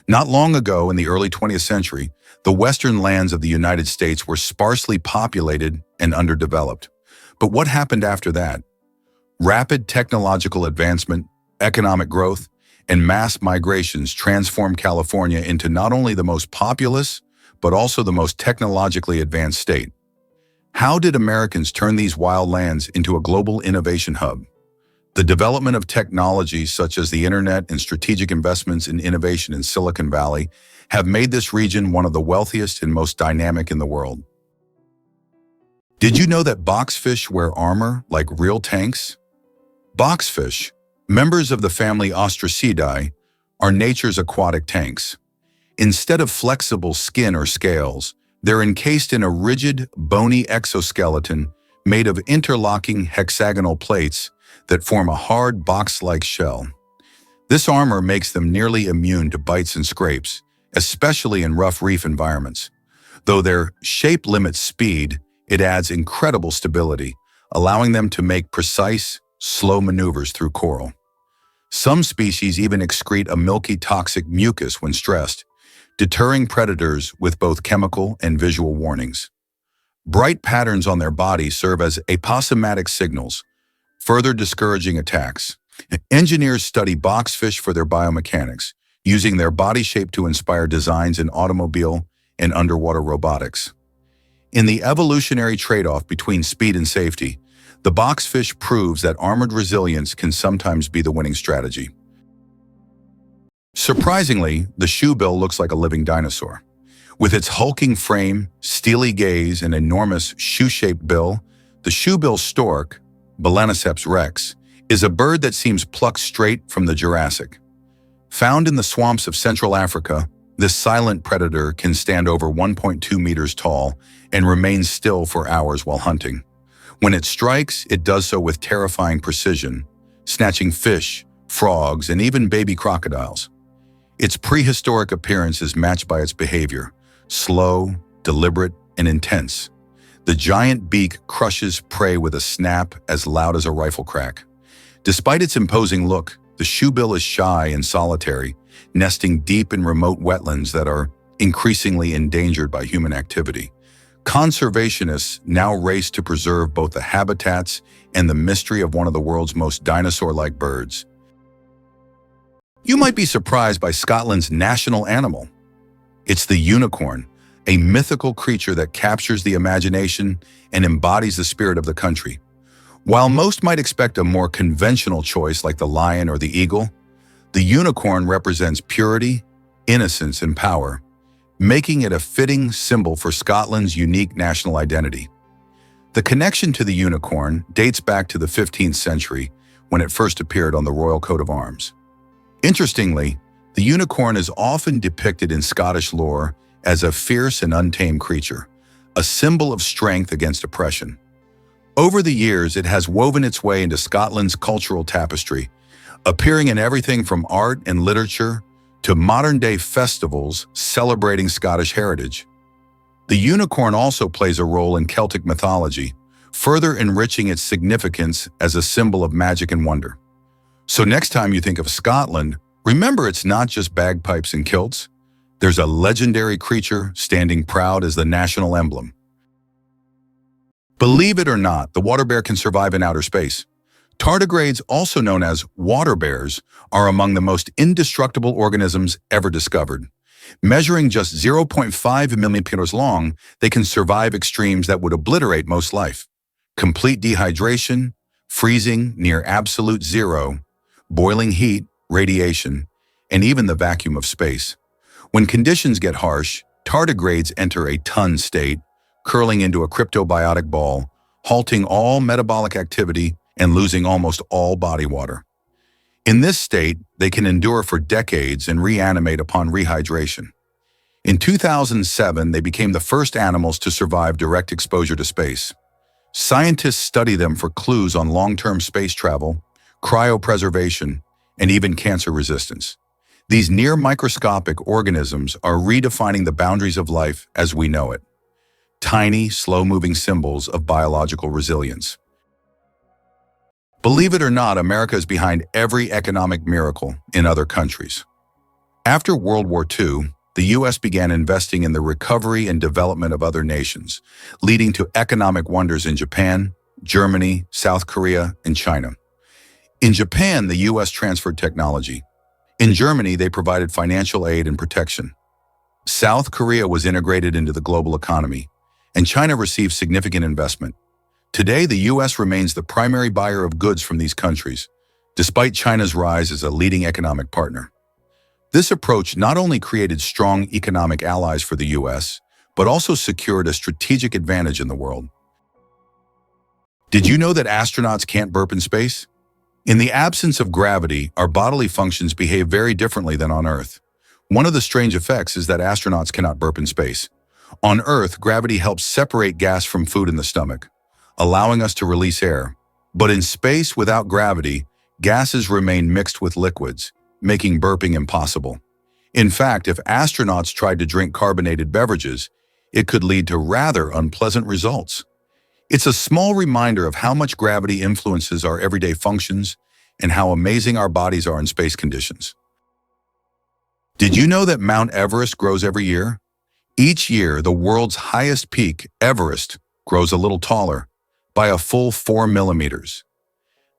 Not long ago, in the early 20th century, the western lands of the United States were sparsely populated and underdeveloped. But what happened after that? Rapid technological advancement, economic growth, and mass migrations transformed California into not only the most populous, but also the most technologically advanced state. How did Americans turn these wild lands into a global innovation hub? The development of technologies such as the internet and strategic investments in innovation in Silicon Valley have made this region one of the wealthiest and most dynamic in the world. Did you know that boxfish wear armor like real tanks? Boxfish, members of the family Ostracidae, are nature's aquatic tanks. Instead of flexible skin or scales, they're encased in a rigid, bony exoskeleton made of interlocking hexagonal plates that form a hard box-like shell. This armor makes them nearly immune to bites and scrapes, especially in rough reef environments. Though their shape limits speed, it adds incredible stability, allowing them to make precise, slow maneuvers through coral. Some species even excrete a milky toxic mucus when stressed, deterring predators with both chemical and visual warnings. Bright patterns on their body serve as aposematic signals, further discouraging attacks. Engineers study boxfish for their biomechanics, using their body shape to inspire designs in automobile and underwater robotics. In the evolutionary trade-off between speed and safety, the boxfish proves that armored resilience can sometimes be the winning strategy. Surprisingly, the shoebill looks like a living dinosaur. With its hulking frame, steely gaze, and enormous shoe-shaped bill, the shoebill stork, Balaniceps rex, is a bird that seems plucked straight from the Jurassic. Found in the swamps of Central Africa, this silent predator can stand over 1.2 meters tall and remain still for hours while hunting. When it strikes, it does so with terrifying precision, snatching fish, frogs, and even baby crocodiles. Its prehistoric appearance is matched by its behavior, slow, deliberate, and intense. The giant beak crushes prey with a snap as loud as a rifle crack. Despite its imposing look, the shoebill is shy and solitary, nesting deep in remote wetlands that are increasingly endangered by human activity. Conservationists now race to preserve both the habitats and the mystery of one of the world's most dinosaur-like birds. You might be surprised by Scotland's national animal. It's the unicorn, a mythical creature that captures the imagination and embodies the spirit of the country. While most might expect a more conventional choice like the lion or the eagle, the unicorn represents purity, innocence, and power, making it a fitting symbol for Scotland's unique national identity. The connection to the unicorn dates back to the 15th century when it first appeared on the royal coat of arms. Interestingly, the unicorn is often depicted in Scottish lore as a fierce and untamed creature, a symbol of strength against oppression. Over the years, it has woven its way into Scotland's cultural tapestry, appearing in everything from art and literature to modern-day festivals celebrating Scottish heritage. The unicorn also plays a role in Celtic mythology, further enriching its significance as a symbol of magic and wonder. So next time you think of Scotland, remember it's not just bagpipes and kilts. There's a legendary creature standing proud as the national emblem. Believe it or not, the water bear can survive in outer space. Tardigrades, also known as water bears, are among the most indestructible organisms ever discovered. Measuring just 0.5 millimeters long, they can survive extremes that would obliterate most life. Complete dehydration, freezing near absolute zero, boiling heat, radiation, and even the vacuum of space. When conditions get harsh, tardigrades enter a ton state, curling into a cryptobiotic ball, halting all metabolic activity and losing almost all body water. In this state, they can endure for decades and reanimate upon rehydration. In 2007, they became the first animals to survive direct exposure to space. Scientists study them for clues on long-term space travel, cryopreservation, and even cancer resistance. These near-microscopic organisms are redefining the boundaries of life as we know it. Tiny, slow-moving symbols of biological resilience. Believe it or not, America is behind every economic miracle in other countries. After World War II, the U.S. began investing in the recovery and development of other nations, leading to economic wonders in Japan, Germany, South Korea, and China. In Japan, the U.S. transferred technology. In Germany, they provided financial aid and protection. South Korea was integrated into the global economy, and China received significant investment. Today, the U.S. remains the primary buyer of goods from these countries, despite China's rise as a leading economic partner. This approach not only created strong economic allies for the U.S., but also secured a strategic advantage in the world. Did you know that astronauts can't burp in space? In the absence of gravity, our bodily functions behave very differently than on Earth. One of the strange effects is that astronauts cannot burp in space. On Earth, gravity helps separate gas from food in the stomach, allowing us to release air. But in space without gravity, gases remain mixed with liquids, making burping impossible. In fact, if astronauts tried to drink carbonated beverages, it could lead to rather unpleasant results. It's a small reminder of how much gravity influences our everyday functions and how amazing our bodies are in space conditions. Did you know that Mount Everest grows every year? Each year, the world's highest peak, Everest, grows a little taller, by a full 4 millimeters.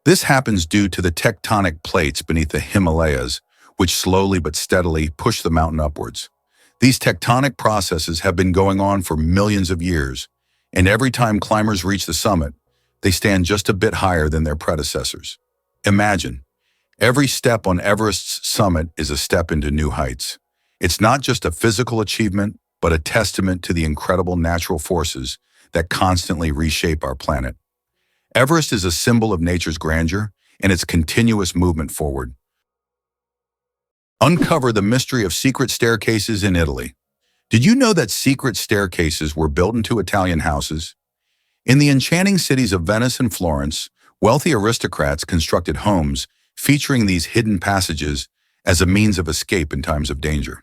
This happens due to the tectonic plates beneath the Himalayas, which slowly but steadily push the mountain upwards. These tectonic processes have been going on for millions of years, and every time climbers reach the summit, they stand just a bit higher than their predecessors. Imagine, every step on Everest's summit is a step into new heights. It's not just a physical achievement, but a testament to the incredible natural forces that constantly reshape our planet. Everest is a symbol of nature's grandeur and its continuous movement forward. Uncover the mystery of secret staircases in Italy. Did you know that secret staircases were built into Italian houses? In the enchanting cities of Venice and Florence, wealthy aristocrats constructed homes featuring these hidden passages as a means of escape in times of danger.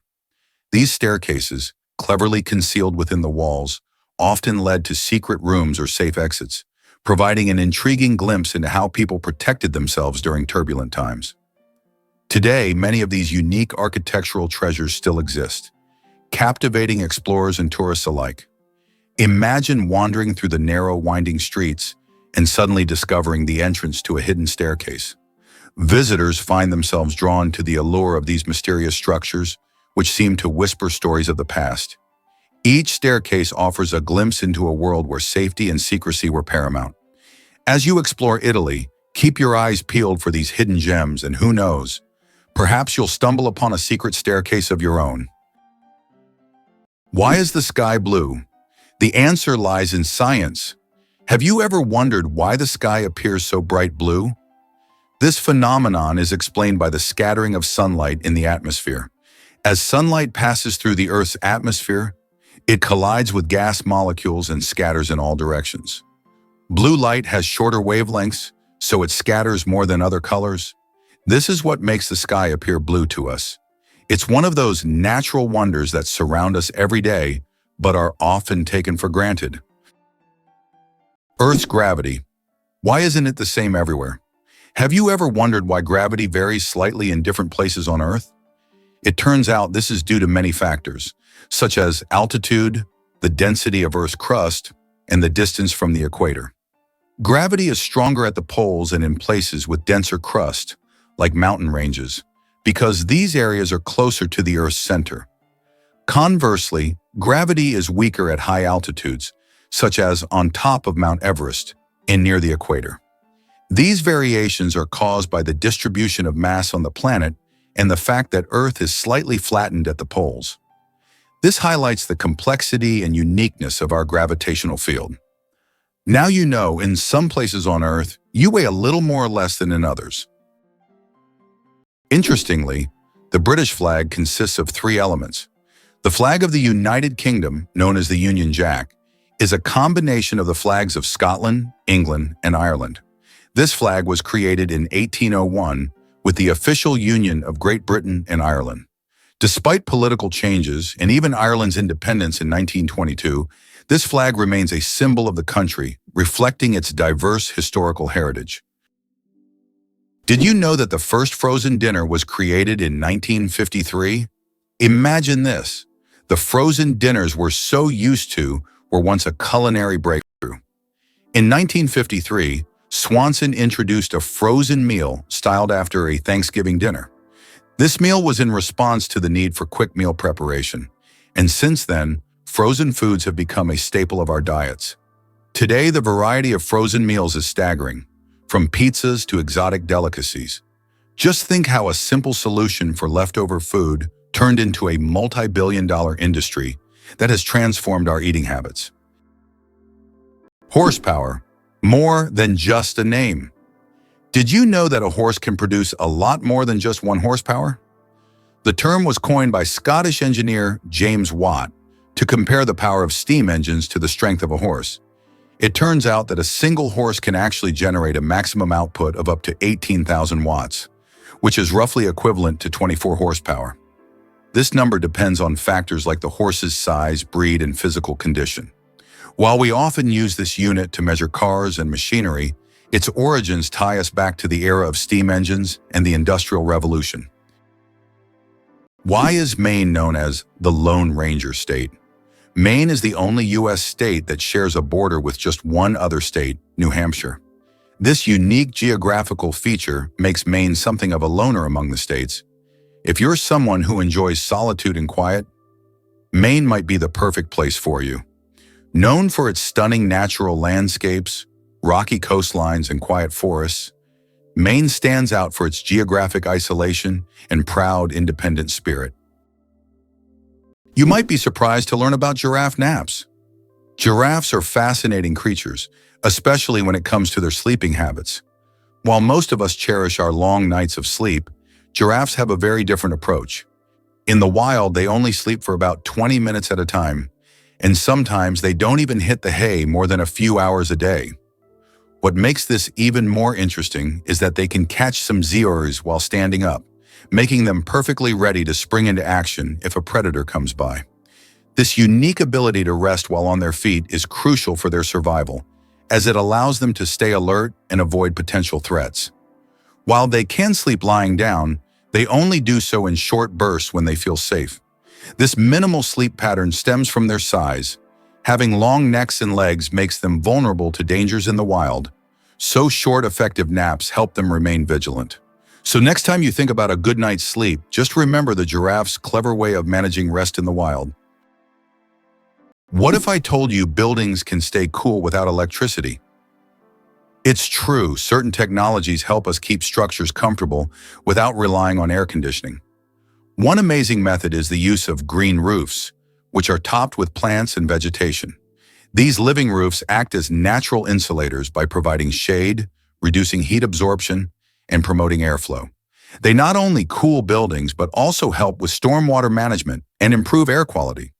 These staircases, cleverly concealed within the walls, often led to secret rooms or safe exits, providing an intriguing glimpse into how people protected themselves during turbulent times. Today, many of these unique architectural treasures still exist, captivating explorers and tourists alike. Imagine wandering through the narrow, winding streets and suddenly discovering the entrance to a hidden staircase. Visitors find themselves drawn to the allure of these mysterious structures, which seem to whisper stories of the past. Each staircase offers a glimpse into a world where safety and secrecy were paramount. As you explore Italy, keep your eyes peeled for these hidden gems, and who knows, perhaps you'll stumble upon a secret staircase of your own. Why is the sky blue? The answer lies in science. Have you ever wondered why the sky appears so bright blue? This phenomenon is explained by the scattering of sunlight in the atmosphere. As sunlight passes through the Earth's atmosphere, it collides with gas molecules and scatters in all directions. Blue light has shorter wavelengths, so it scatters more than other colors. This is what makes the sky appear blue to us. It's one of those natural wonders that surround us every day, but are often taken for granted. Earth's gravity. Why isn't it the same everywhere? Have you ever wondered why gravity varies slightly in different places on Earth? It turns out this is due to many factors, such as altitude, the density of Earth's crust, and the distance from the equator. Gravity is stronger at the poles and in places with denser crust, like mountain ranges, because these areas are closer to the Earth's center. Conversely, gravity is weaker at high altitudes, such as on top of Mount Everest and near the equator. These variations are caused by the distribution of mass on the planet and the fact that Earth is slightly flattened at the poles. This highlights the complexity and uniqueness of our gravitational field. Now you know, in some places on Earth, you weigh a little more or less than in others. Interestingly, the British flag consists of 3 elements. The flag of the United Kingdom, known as the Union Jack, is a combination of the flags of Scotland, England, and Ireland. This flag was created in 1801 with the official union of Great Britain and Ireland. Despite political changes and even Ireland's independence in 1922, this flag remains a symbol of the country, reflecting its diverse historical heritage. Did you know that the first frozen dinner was created in 1953? Imagine this. The frozen dinners we're so used to were once a culinary breakthrough. In 1953, Swanson introduced a frozen meal styled after a Thanksgiving dinner. This meal was in response to the need for quick meal preparation, and since then, frozen foods have become a staple of our diets. Today, the variety of frozen meals is staggering, from pizzas to exotic delicacies. Just think how a simple solution for leftover food turned into a multi-billion-dollar industry that has transformed our eating habits. Horsepower. More than just a name. Did you know that a horse can produce a lot more than just 1 horsepower? The term was coined by Scottish engineer James Watt to compare the power of steam engines to the strength of a horse. It turns out that a single horse can actually generate a maximum output of up to 18,000 watts, which is roughly equivalent to 24 horsepower. This number depends on factors like the horse's size, breed, and physical condition. While we often use this unit to measure cars and machinery, its origins tie us back to the era of steam engines and the Industrial Revolution. Why is Maine known as the Lone Ranger State? Maine is the only U.S. state that shares a border with just one other state, New Hampshire. This unique geographical feature makes Maine something of a loner among the states. If you're someone who enjoys solitude and quiet, Maine might be the perfect place for you. Known for its stunning natural landscapes, rocky coastlines, and quiet forests, Maine stands out for its geographic isolation and proud, independent spirit. You might be surprised to learn about giraffe naps. Giraffes are fascinating creatures, especially when it comes to their sleeping habits. While most of us cherish our long nights of sleep, giraffes have a very different approach. In the wild, they only sleep for about 20 minutes at a time, and sometimes they don't even hit the hay more than a few hours a day. What makes this even more interesting is that they can catch some zebras while standing up, making them perfectly ready to spring into action if a predator comes by. This unique ability to rest while on their feet is crucial for their survival, as it allows them to stay alert and avoid potential threats. While they can sleep lying down, they only do so in short bursts when they feel safe. This minimal sleep pattern stems from their size. Having long necks and legs makes them vulnerable to dangers in the wild, so short, effective naps help them remain vigilant. So next time you think about a good night's sleep, just remember the giraffe's clever way of managing rest in the wild. What if I told you buildings can stay cool without electricity? It's true, certain technologies help us keep structures comfortable without relying on air conditioning. One amazing method is the use of green roofs, which are topped with plants and vegetation. These living roofs act as natural insulators by providing shade, reducing heat absorption, and promoting airflow. They not only cool buildings, but also help with stormwater management and improve air quality.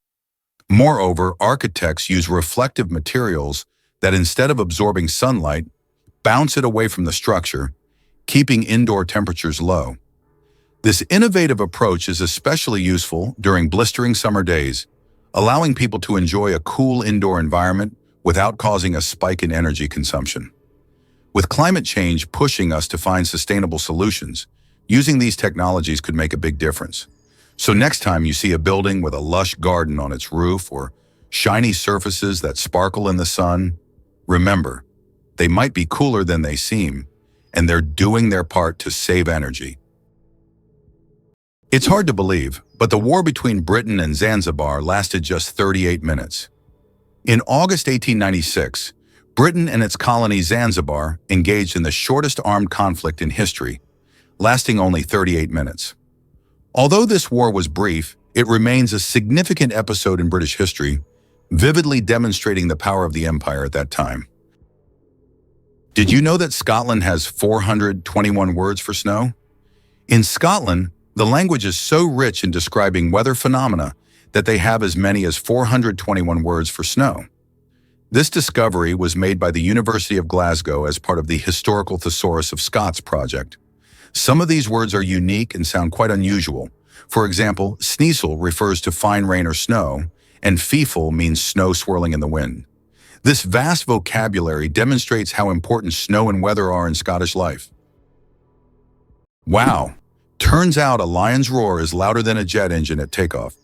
Moreover, architects use reflective materials that, instead of absorbing sunlight, bounce it away from the structure, keeping indoor temperatures low. This innovative approach is especially useful during blistering summer days, allowing people to enjoy a cool indoor environment without causing a spike in energy consumption. With climate change pushing us to find sustainable solutions, using these technologies could make a big difference. So next time you see a building with a lush garden on its roof or shiny surfaces that sparkle in the sun, remember, they might be cooler than they seem, and they're doing their part to save energy. It's hard to believe, but the war between Britain and Zanzibar lasted just 38 minutes. In August 1896, Britain and its colony Zanzibar engaged in the shortest armed conflict in history, lasting only 38 minutes. Although this war was brief, it remains a significant episode in British history, vividly demonstrating the power of the empire at that time. Did you know that Scotland has 421 words for snow? In Scotland, the language is so rich in describing weather phenomena that they have as many as 421 words for snow. This discovery was made by the University of Glasgow as part of the Historical Thesaurus of Scots project. Some of these words are unique and sound quite unusual. For example, sneasel refers to fine rain or snow, and feeful means snow swirling in the wind. This vast vocabulary demonstrates how important snow and weather are in Scottish life. Wow! Turns out a lion's roar is louder than a jet engine at takeoff.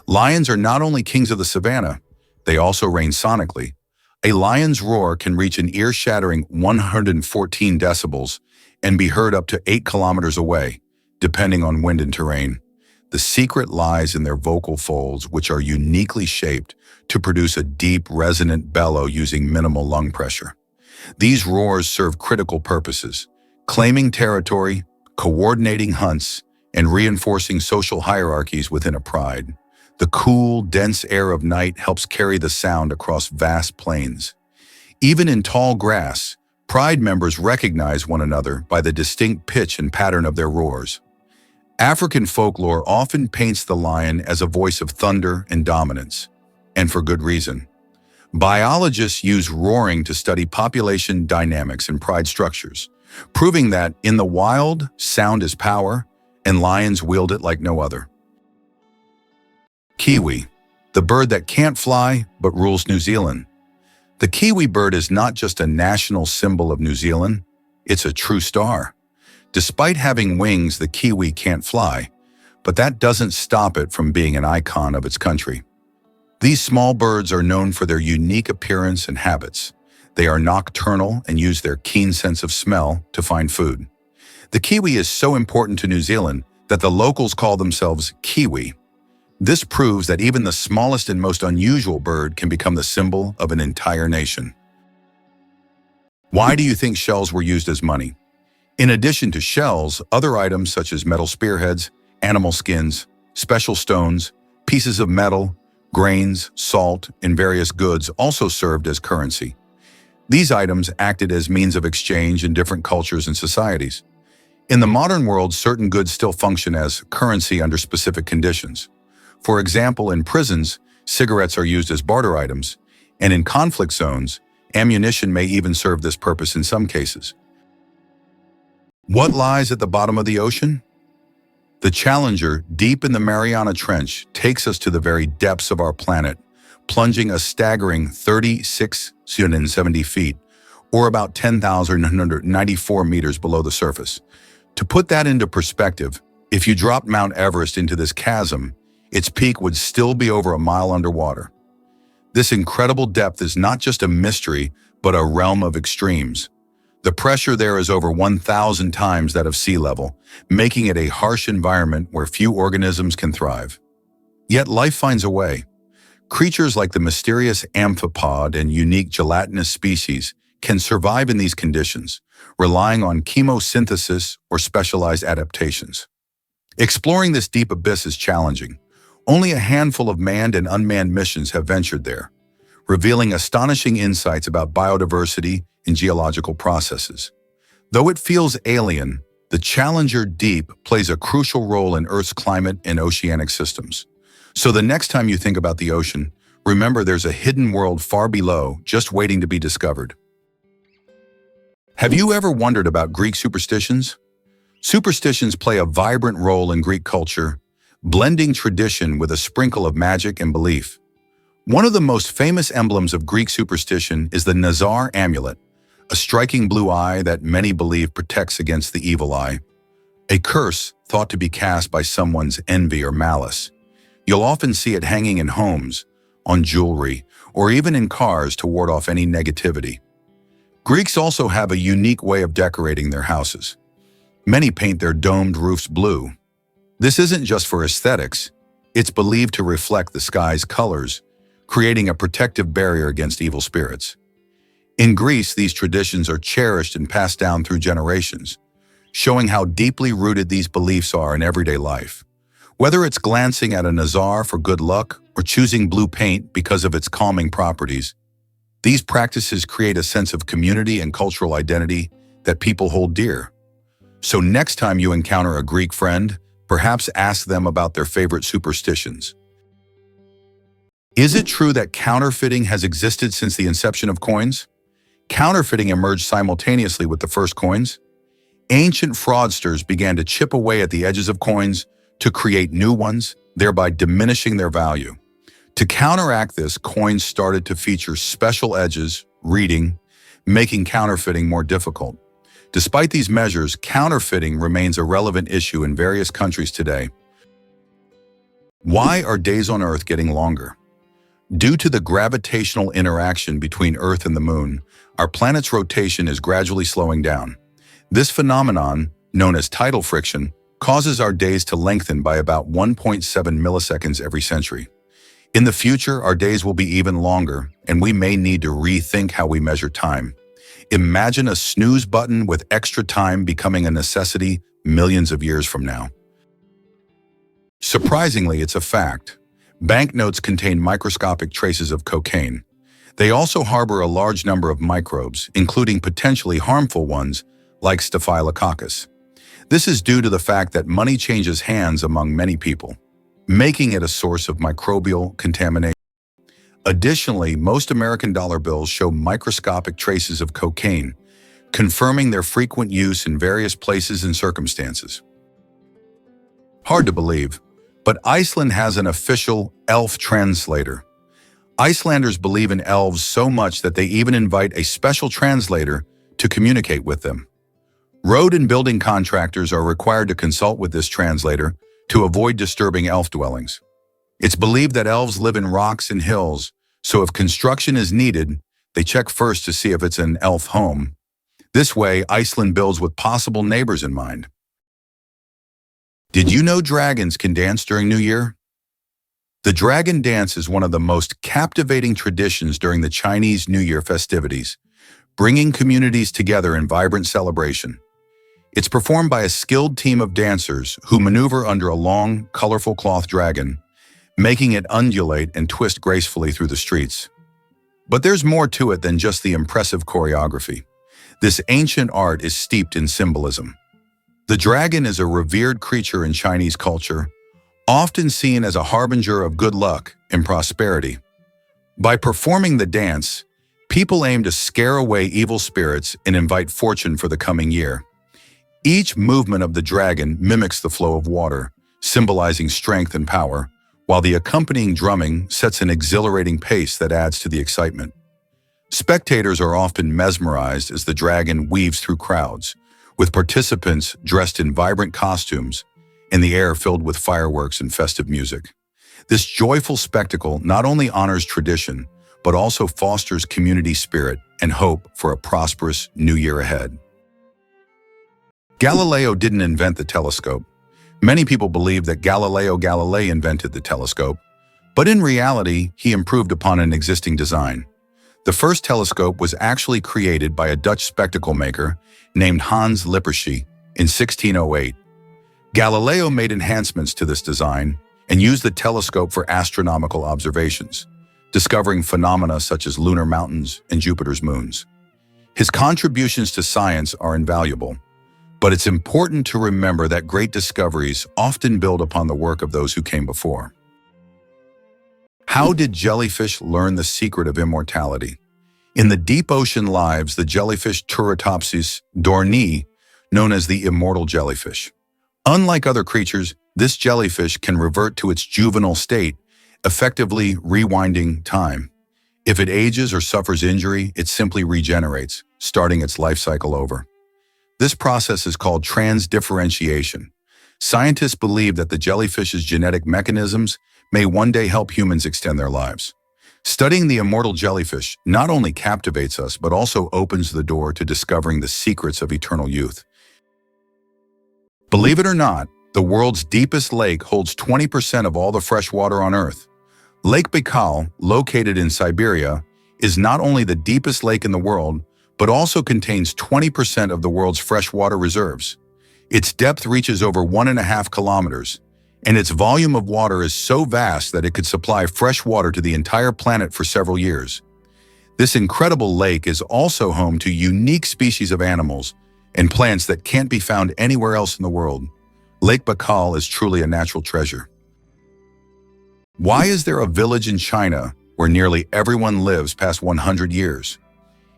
Lions are not only kings of the savannah, they also reign sonically. A lion's roar can reach an ear-shattering 114 decibels and be heard up to 8 kilometers away, depending on wind and terrain. The secret lies in their vocal folds, which are uniquely shaped to produce a deep, resonant bellow using minimal lung pressure. These roars serve critical purposes: claiming territory, coordinating hunts, and reinforcing social hierarchies within a pride. The cool, dense air of night helps carry the sound across vast plains. Even in tall grass, pride members recognize one another by the distinct pitch and pattern of their roars. African folklore often paints the lion as a voice of thunder and dominance, and for good reason. Biologists use roaring to study population dynamics and pride structures, proving that, in the wild, sound is power, and lions wield it like no other. Kiwi, the bird that can't fly but rules New Zealand. The kiwi bird is not just a national symbol of New Zealand, it's a true star. Despite having wings, the kiwi can't fly, but that doesn't stop it from being an icon of its country. These small birds are known for their unique appearance and habits. They are nocturnal and use their keen sense of smell to find food. The kiwi is so important to New Zealand that the locals call themselves Kiwi. This proves that even the smallest and most unusual bird can become the symbol of an entire nation. Why do you think shells were used as money? In addition to shells, other items such as metal spearheads, animal skins, special stones, pieces of metal, grains, salt, and various goods also served as currency. These items acted as means of exchange in different cultures and societies. In the modern world, certain goods still function as currency under specific conditions. For example, in prisons, cigarettes are used as barter items, and in conflict zones, ammunition may even serve this purpose in some cases. What lies at the bottom of the ocean? The Challenger, deep in the Mariana Trench, takes us to the very depths of our planet, plunging a staggering 3,670 feet, or about 10,194 meters below the surface. To put that into perspective, if you dropped Mount Everest into this chasm, its peak would still be over a mile underwater. This incredible depth is not just a mystery, but a realm of extremes. The pressure there is over 1,000 times that of sea level, making it a harsh environment where few organisms can thrive. Yet life finds a way. Creatures like the mysterious amphipod and unique gelatinous species can survive in these conditions, relying on chemosynthesis or specialized adaptations. Exploring this deep abyss is challenging. Only a handful of manned and unmanned missions have ventured there, revealing astonishing insights about biodiversity and geological processes. Though it feels alien, the Challenger Deep plays a crucial role in Earth's climate and oceanic systems. So the next time you think about the ocean, remember there's a hidden world far below, just waiting to be discovered. Have you ever wondered about Greek superstitions? Superstitions play a vibrant role in Greek culture, blending tradition with a sprinkle of magic and belief. One of the most famous emblems of Greek superstition is the Nazar amulet, a striking blue eye that many believe protects against the evil eye, a curse thought to be cast by someone's envy or malice. You'll often see it hanging in homes, on jewelry, or even in cars to ward off any negativity. Greeks also have a unique way of decorating their houses. Many paint their domed roofs blue. This isn't just for aesthetics, it's believed to reflect the sky's colors, creating a protective barrier against evil spirits. In Greece, these traditions are cherished and passed down through generations, showing how deeply rooted these beliefs are in everyday life. Whether it's glancing at a nazar for good luck or choosing blue paint because of its calming properties, these practices create a sense of community and cultural identity that people hold dear. So next time you encounter a Greek friend, perhaps ask them about their favorite superstitions. Is it true that counterfeiting has existed since the inception of coins? Counterfeiting emerged simultaneously with the first coins. Ancient fraudsters began to chip away at the edges of coins to create new ones, thereby diminishing their value. To counteract this, coins started to feature special edges, reading, making counterfeiting more difficult. Despite these measures, counterfeiting remains a relevant issue in various countries today. Why are days on Earth getting longer? Due to the gravitational interaction between Earth and the Moon, our planet's rotation is gradually slowing down. This phenomenon, known as tidal friction, causes our days to lengthen by about 1.7 milliseconds every century. In the future, our days will be even longer, and we may need to rethink how we measure time. Imagine a snooze button with extra time becoming a necessity millions of years from now. Surprisingly, it's a fact. Banknotes contain microscopic traces of cocaine. They also harbor a large number of microbes, including potentially harmful ones like Staphylococcus. This is due to the fact that money changes hands among many people, making it a source of microbial contamination. Additionally, most American dollar bills show microscopic traces of cocaine, confirming their frequent use in various places and circumstances. Hard to believe, but Iceland has an official elf translator. Icelanders believe in elves so much that they even invite a special translator to communicate with them. Road and building contractors are required to consult with this translator to avoid disturbing elf dwellings. It's believed that elves live in rocks and hills, so if construction is needed, they check first to see if it's an elf home. This way, Iceland builds with possible neighbors in mind. Did you know dragons can dance during New Year? The dragon dance is one of the most captivating traditions during the Chinese New Year festivities, bringing communities together in vibrant celebration. It's performed by a skilled team of dancers who maneuver under a long, colorful cloth dragon, making it undulate and twist gracefully through the streets. But there's more to it than just the impressive choreography. This ancient art is steeped in symbolism. The dragon is a revered creature in Chinese culture, often seen as a harbinger of good luck and prosperity. By performing the dance, people aim to scare away evil spirits and invite fortune for the coming year. Each movement of the dragon mimics the flow of water, symbolizing strength and power, while the accompanying drumming sets an exhilarating pace that adds to the excitement. Spectators are often mesmerized as the dragon weaves through crowds, with participants dressed in vibrant costumes and the air filled with fireworks and festive music. This joyful spectacle not only honors tradition, but also fosters community spirit and hope for a prosperous new year ahead. Galileo didn't invent the telescope. Many people believe that Galileo Galilei invented the telescope, but in reality, he improved upon an existing design. The first telescope was actually created by a Dutch spectacle maker named Hans Lippershey in 1608. Galileo made enhancements to this design and used the telescope for astronomical observations, discovering phenomena such as lunar mountains and Jupiter's moons. His contributions to science are invaluable, but it's important to remember that great discoveries often build upon the work of those who came before. How did jellyfish learn the secret of immortality? In the deep ocean lives the jellyfish Turritopsis dohrnii, known as the immortal jellyfish. Unlike other creatures, this jellyfish can revert to its juvenile state, effectively rewinding time. If it ages or suffers injury, it simply regenerates, starting its life cycle over. This process is called transdifferentiation. Scientists believe that the jellyfish's genetic mechanisms may one day help humans extend their lives. Studying the immortal jellyfish not only captivates us, but also opens the door to discovering the secrets of eternal youth. Believe it or not, the world's deepest lake holds 20% of all the fresh water on Earth. Lake Baikal, located in Siberia, is not only the deepest lake in the world, but also contains 20% of the world's freshwater reserves. Its depth reaches over 1.5 kilometers, and its volume of water is so vast that it could supply fresh water to the entire planet for several years. This incredible lake is also home to unique species of animals and plants that can't be found anywhere else in the world. Lake Baikal is truly a natural treasure. Why is there a village in China where nearly everyone lives past 100 years?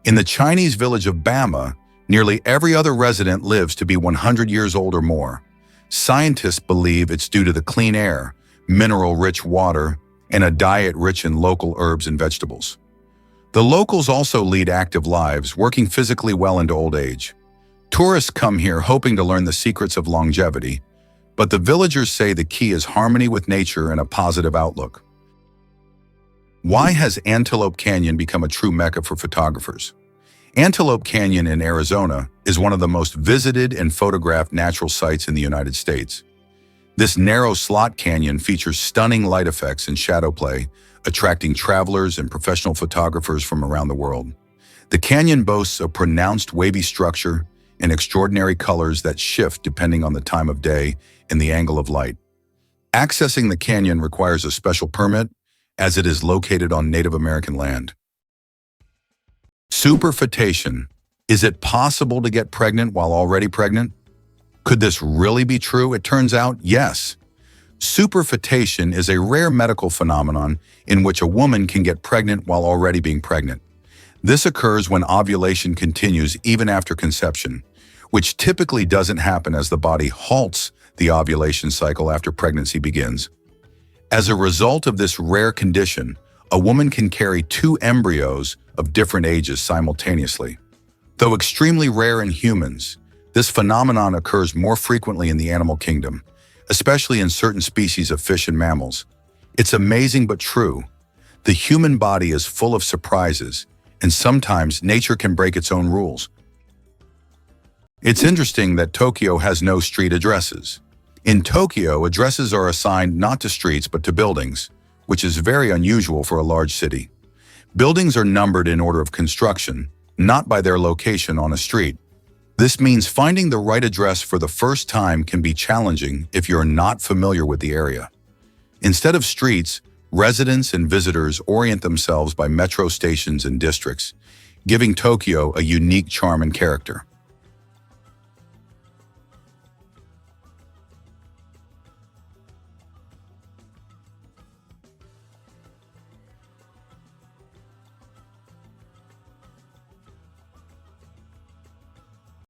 In the Chinese village of Bama, nearly every other resident lives to be 100 years old or more. Scientists believe it's due to the clean air, mineral-rich water, and a diet rich in local herbs and vegetables. The locals also lead active lives, working physically well into old age. Tourists come here hoping to learn the secrets of longevity, but the villagers say the key is harmony with nature and a positive outlook. Why has Antelope Canyon become a true mecca for photographers? Antelope Canyon in Arizona is one of the most visited and photographed natural sites in the United States. This narrow slot canyon features stunning light effects and shadow play, attracting travelers and professional photographers from around the world. The canyon boasts a pronounced wavy structure and extraordinary colors that shift depending on the time of day and the angle of light. Accessing the canyon requires a special permit, as it is located on Native American land. Superfetation. Is it possible to get pregnant while already pregnant? Could this really be true? It turns out, yes. Superfetation is a rare medical phenomenon in which a woman can get pregnant while already being pregnant. This occurs when ovulation continues even after conception, which typically doesn't happen as the body halts the ovulation cycle after pregnancy begins. As a result of this rare condition, a woman can carry 2 embryos of different ages simultaneously. Though extremely rare in humans, this phenomenon occurs more frequently in the animal kingdom, especially in certain species of fish and mammals. It's amazing but true. The human body is full of surprises, and sometimes nature can break its own rules. It's interesting that Tokyo has no street addresses. In Tokyo, addresses are assigned not to streets but to buildings, which is very unusual for a large city. Buildings are numbered in order of construction, not by their location on a street. This means finding the right address for the first time can be challenging if you're not familiar with the area. Instead of streets, residents and visitors orient themselves by metro stations and districts, giving Tokyo a unique charm and character.